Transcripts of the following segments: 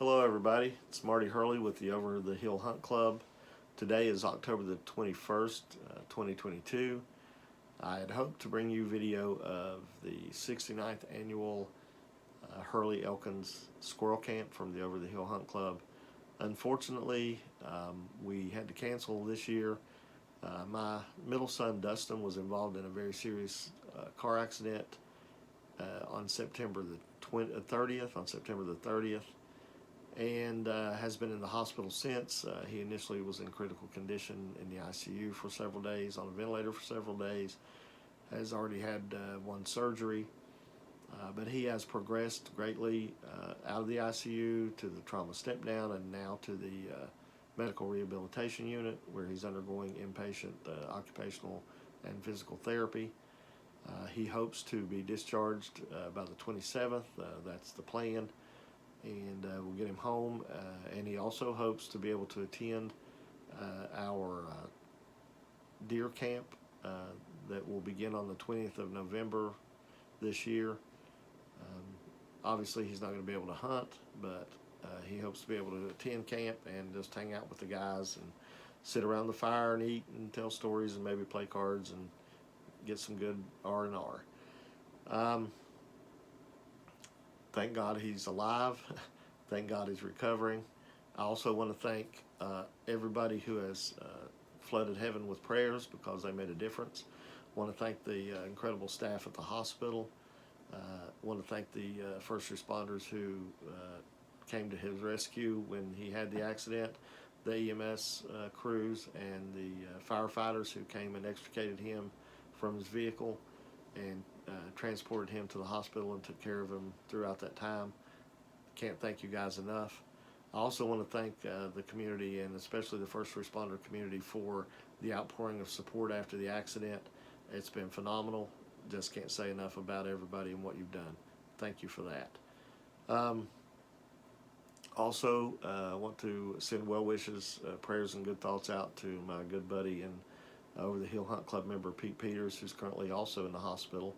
Hello everybody, it's Marty Hurley with the Over the Hill Hunt Club. Today is October the 21st, 2022. I had hoped to bring you video of the 69th annual Hurley Elkins Squirrel Camp from the Over the Hill Hunt Club. Unfortunately, we had to cancel this year. My middle son Dustin was involved in a very serious car accident on September the 30th, and has been in the hospital since. He initially was in critical condition in the ICU for several days, on a ventilator for several days, has already had one surgery, but he has progressed greatly out of the ICU to the trauma step down and now to the medical rehabilitation unit where he's undergoing inpatient occupational and physical therapy. He hopes to be discharged by the 27th. That's the plan, and we'll get him home. And he also hopes to be able to attend our deer camp that will begin on the 20th of November this year. Obviously, he's not going to be able to hunt, but he hopes to be able to attend camp and just hang out with the guys and sit around the fire and eat and tell stories and maybe play cards and get some good R&R. Thank God he's alive. Thank God he's recovering. I also want to thank everybody who has flooded heaven with prayers because they made a difference. I want to thank the incredible staff at the hospital. I want to thank the first responders who came to his rescue when he had the accident, the EMS crews, and the firefighters who came and extricated him from his vehicle and transported him to the hospital and took care of him throughout that time. Can't thank you guys enough. I also want to thank the community and especially the first responder community for the outpouring of support after the accident. It's been phenomenal. Just can't say enough about everybody and what you've done. Thank you for that. Also, I want to send well wishes, prayers, and good thoughts out to my good buddy and Over the Hill Hunt Club member Pete Peters, who's currently also in the hospital.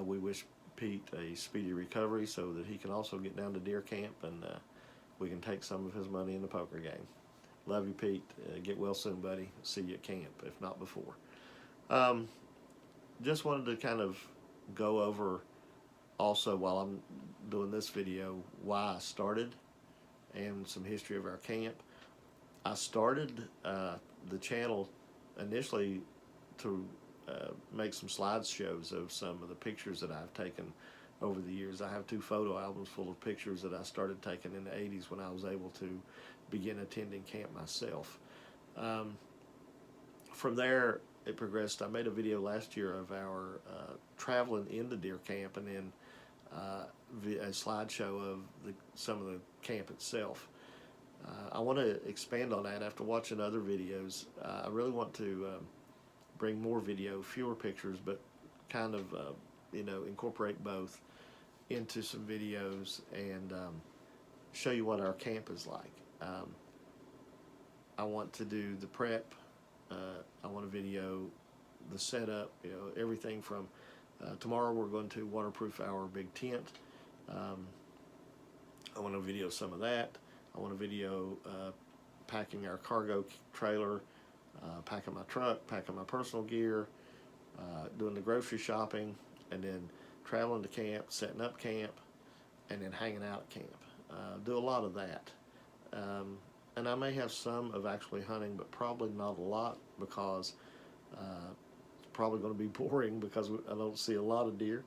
We wish Pete a speedy recovery so that he can also get down to deer camp and we can take some of his money in the poker game. Love you, Pete. Get well soon, buddy. See you at camp, if not before. Just wanted to kind of go over also while I'm doing this video why I started and some history of our camp. I started the channel initially to make some slideshows of some of the pictures that I've taken over the years. I have 2 photo albums full of pictures that I started taking in the 80s when I was able to begin attending camp myself. From there, it progressed. I made a video last year of our traveling into deer camp and then a slideshow of some of the camp itself. I want to expand on that after watching other videos. I really want to bring more video, fewer pictures, but kind of incorporate both into some videos and show you what our camp is like. I want to do the prep. I want to video the setup, everything from tomorrow we're going to waterproof our big tent. I want to video some of that. I want to video packing our cargo trailer, packing my truck, packing my personal gear, doing the grocery shopping, and then traveling to camp, setting up camp, and then hanging out at camp. Do a lot of that. And I may have some of actually hunting, but probably not a lot because it's probably going to be boring because I don't see a lot of deer.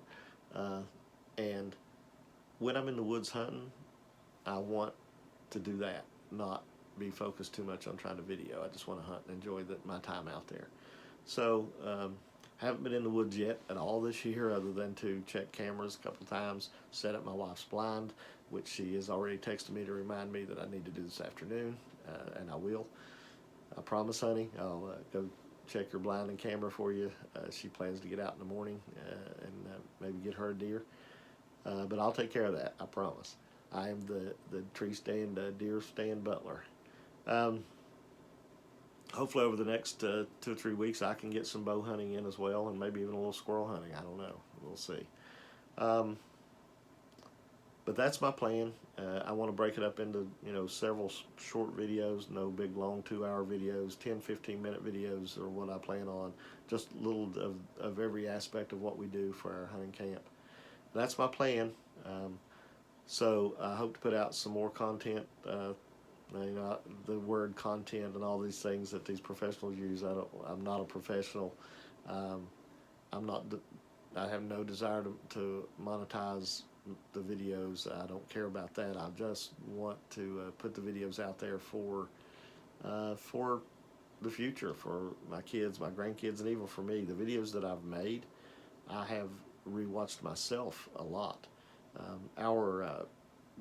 And when I'm in the woods hunting, I want to do that, not be focused too much on trying to video. I just want to hunt and enjoy my time out there. So haven't been in the woods yet at all this year other than to check cameras a couple of times, set up my wife's blind, which she has already texted me to remind me that I need to do this afternoon, and I will. I promise, honey. I'll go check your blind and camera for you. She plans to get out in the morning and maybe get her a deer. But I'll take care of that, I promise. I am the tree stand, deer stand butler. Hopefully over the next 2 or 3 weeks I can get some bow hunting in as well, and maybe even a little squirrel hunting. I don't know. We'll see. But that's my plan. I want to break it up into, several short videos, no big long 2-hour videos. 10, 15-minute videos are what I plan on. Just a little of every aspect of what we do for our hunting camp. That's my plan. So I hope to put out some more content. The word content and all these things that these professionals use. I'm not a professional. Um, I'm not. I have no desire to monetize the videos. I don't care about that. I just want to put the videos out there for the future, for my kids, my grandkids, and even for me. The videos that I've made, I have rewatched myself a lot. Our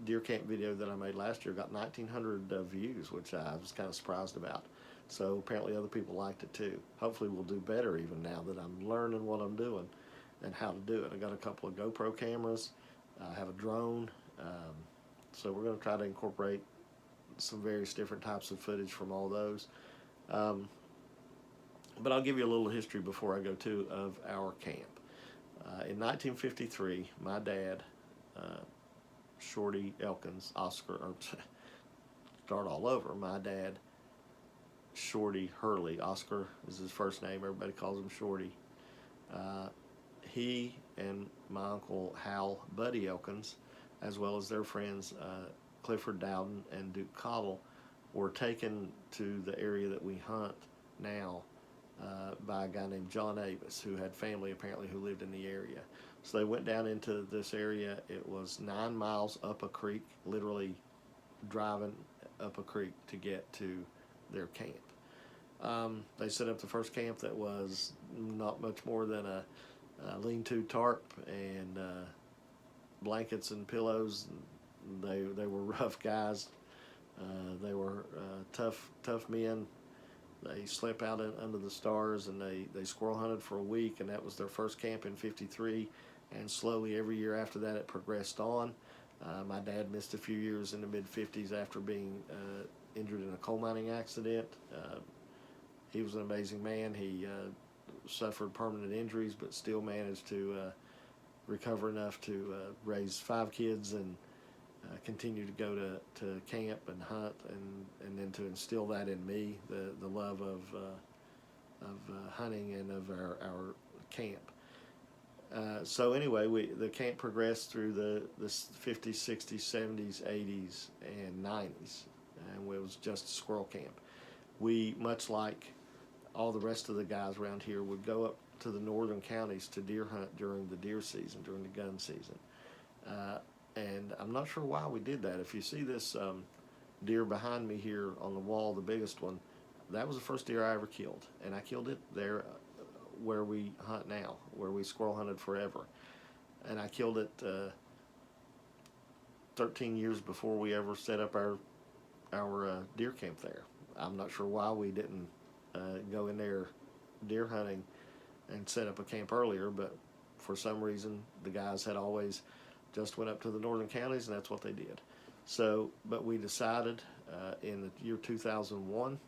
deer camp video that I made last year got 1,900 views, which I was kind of surprised about. So apparently other people liked it too. Hopefully we'll do better even now that I'm learning what I'm doing and how to do it. I got a couple of GoPro cameras. I have a drone. So we're going to try to incorporate some various different types of footage from all those. But I'll give you a little history before I go to of our camp. In 1953, my dad, Shorty Elkins, start all over. My dad, Shorty Hurley, Oscar is his first name, everybody calls him Shorty. He and my uncle Hal Buddy Elkins, as well as their friends Clifford Dowden and Duke Cottle, were taken to the area that we hunt now by a guy named John Avis, who had family apparently who lived in the area. So they went down into this area. It was 9 miles up a creek, literally driving up a creek to get to their camp. They set up the first camp that was not much more than a lean-to tarp and blankets and pillows. They were rough guys. They were tough men. They slept out under the stars, and they squirrel hunted for a week, and that was their first camp in '53. And slowly every year after that it progressed on. My dad missed a few years in the mid-50s after being injured in a coal mining accident. He was an amazing man. He suffered permanent injuries, but still managed to recover enough to raise 5 kids and continue to go to camp and hunt, and then to instill that in me, the love of hunting and of our camp. So anyway, the camp progressed through the 50s, 60s, 70s, 80s, and 90s, and it was just a squirrel camp. We, much like all the rest of the guys around here, would go up to the northern counties to deer hunt during the deer season, during the gun season. And I'm not sure why we did that. If you see this deer behind me here on the wall, the biggest one, that was the first deer I ever killed. And I killed it there where we hunt now, where we squirrel hunted forever. And I killed it 13 years before we ever set up our deer camp there. I'm not sure why we didn't go in there deer hunting and set up a camp earlier, but for some reason the guys had always just went up to the northern counties, and that's what they did. So, but we decided in the year 2001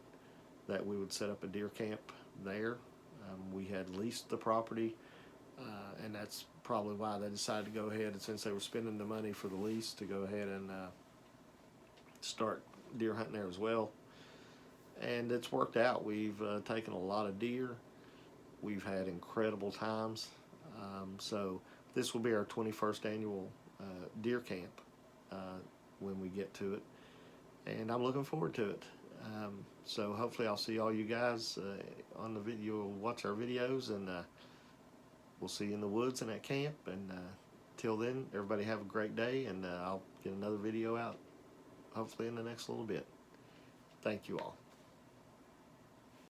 that we would set up a deer camp there. We had leased the property, and that's probably why they decided to go ahead, and since they were spending the money for the lease, to go ahead and start deer hunting there as well. And it's worked out. We've taken a lot of deer. We've had incredible times. So this will be our 21st annual deer camp when we get to it, and I'm looking forward to it. So hopefully I'll see all you guys on the video. Watch our videos, and we'll see you in the woods and at camp. And till then, everybody have a great day, and I'll get another video out hopefully in the next little bit. Thank you all.